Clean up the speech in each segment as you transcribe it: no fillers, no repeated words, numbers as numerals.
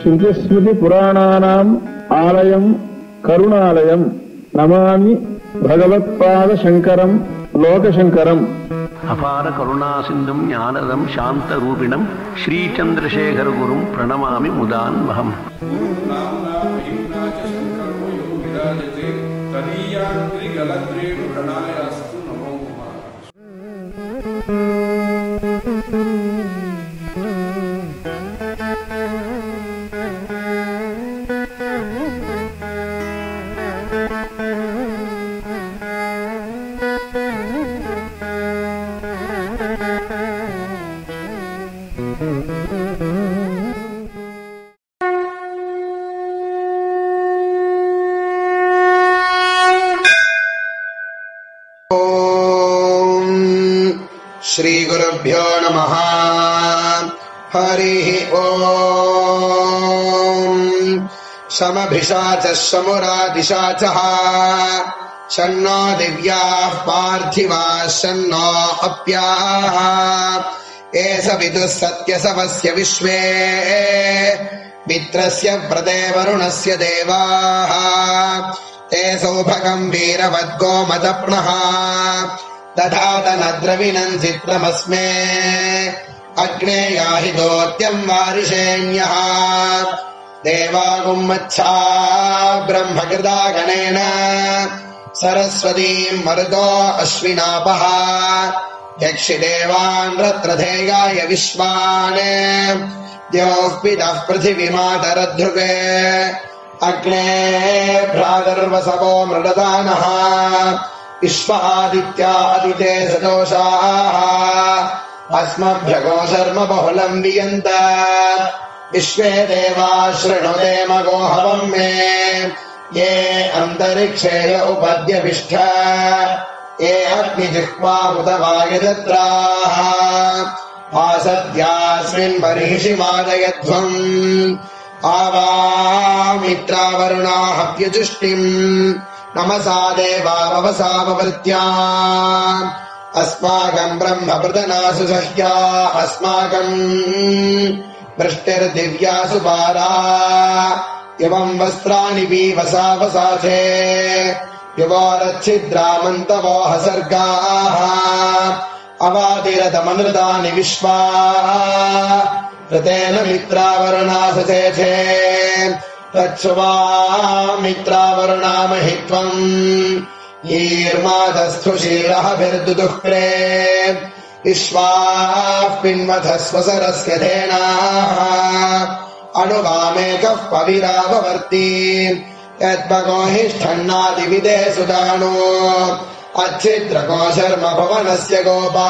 ಶ್ರುತಿಸ್ಮೃತಿ ಪುರಾಣಾನಾಂ ಆಲಯಂ ಕರುಣಾಲಯಂ ನಮಾಮಿ ಭಗವತ್ಪಾದ ಶಂಕರಂ ಲೋಕಶಂಕರಂ. ಅಪಾರ ಕರುಣಾ ಸಿಂಧುಂ ಜ್ಞಾನದಂ ಶಾಂತರೂಪಿಣಂ ಶ್ರೀಚಂದ್ರಶೇಖರ ಗುರುಂ ಪ್ರಣಮಾಮಿ ಮುದಾನ್ವಹಂ. ಶ್ರೀ ಗುರುಭ್ಯೋ ನಮಃ. ಹರಿ ಓಂ. ಸಮಭಿಷಾಚಃ ಸಮುರಾದಿಶಾಚಃ ಶನ್ನೋ ದಿವ್ಯಾಃ ಪಾರ್ಥಿವಾಃ ಶನ್ನೋ ಅಪ್ಯಾಃ ಏಷ ವಿದುಃ ಸತ್ಯಸವಸ್ಯ ವಿಶ್ವೇ ಮಿತ್ರಸ್ಯ ಪ್ರದೇ ವರುಣಸ್ಯ ದೇವಾಃ ತೇ ಸೌಭಗಂ ವೀರವದ್ಗೋಮದಪ್ನಃ ದಧಾತನದ್ರವಿಣಂ ಚಿತ್ರಮಸ್ಮೇ ಅಗ್ನೇ ಯಾಹಿ ದೋತ್ಯಂ ವಾರಿಷೇಣ್ಯಃ ದೇವಾಗುಮ್ಮಚ್ಛಾ ಬ್ರಹ್ಮಕೃತಾ ಗಣೇನ ಸರಸ್ವತೀಂ ಮರುತೋ ಅಶ್ವಿನಾಪಃ ಯಕ್ಷಿದೇವಾನ್ ರತ್ರಧೇಯಾಯ ವಿಶ್ವಾನ್ ದ್ಯೋಃ ಪಿತಃ ಪೃಥಿವೀಮಾತರಧ್ರುವೆ ಅಗ್ನೇ ಭ್ರಾತರ್ವಸವೋ ಮೃಡದಾನಃ ವಿಶ್ವಾದಿತ್ಯಾದಿತೆ ಸದೋಷಾಃ ಅಸ್ಮಭ್ಯಗೋ ಶರ್ಮ ಬಹುಲಂ ವಿಯಂತ ವಿಶ್ವೇ ದೇವಾ ಶೃಣುದೇಮ ಗೋಹವಂ ಮೇ ಯೇ ಅಂತರಿಕ್ಷೇಯ ಉಪದ್ಯವಿಷ್ಠ ಯೇ ಅಗ್ನಿಜಿಹ್ವಾ ಉತ ವಾಯುದತ್ರಾಃ ಆಸದ್ಯಾಸ್ಮಿನ್ ಬರ್ಹಿಷಿ ವಾದಯಧ್ವಂ ಆವಾಮಿತ್ರಾವರುಣಾಃ ಪ್ಯಜುಷ್ಟಿಂ ನಮಸಾ ದೇವಾವಸಾವವೃತ್ತ್ಯಾ ಅಸ್ಮಾಕಂ ಬ್ರಹ್ಮವೃತನಾಸು ಸಹ್ಯಾ ಅಸ್ಮಾಕಂ ವೃಷ್ಟಿರ್ದಿವ್ಯಾಸು ಪಾರಾ ಇವಂ ವಸ್ತ್ರಾಣಿ ವಸಾವಸಾಥೇ ಯುವೋರಚ್ಛಿದ್ರಾಮಂತವೋ ಹಸರ್ಗಾಃ ಅವಾದಿರತಮನೃತಾನಿ ವಿಶ್ವಾ ಋತೇನ ಮಿತ್ರಾವರುಣಾಸಸೇಥೇ ತತ್ಸುವಾಮಿತ್ರಾವರುಣಾಮಹಿತ್ವಂ ಈರ್ಮಾದಸ್ಥು ಶೀಲಹಭಿರ್ದುದುಃಕ್ರೇ ವಿಶ್ವಾಃ ಪಿನ್ವಧಸ್ವ ಸರಸ್ಯ ಧೇನಾಃ ಅಣುವಾಮೇಕಃ ಪವಿರಾವವರ್ತಿ ಯದ್ಭಗೋಹಿಷ್ಠಣ್ಣಾದಿವಿದೇ ಸುದಾಣೋ अच्छिद्रको शर्म भवनस्य गोपा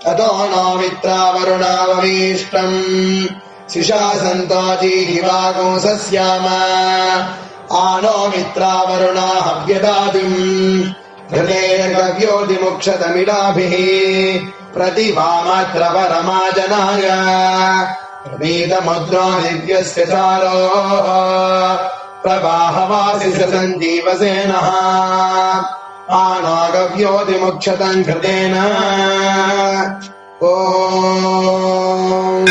ततो नो मित्रावरुणावमीष्टम् शिशासन्तो जीहिवागो सस्याम आनो मित्रावरुणा हव्यदादिम् हृदयगव्योदिमुक्षतमिडाभिः प्रतिभामत्र परमाजनाय प्रवीतमुद्रो दिव्यस्य सारो प्रवाहवासि सञ्जीवसेनः आनागव्योदिमुक्षतम् कृतेन। ओम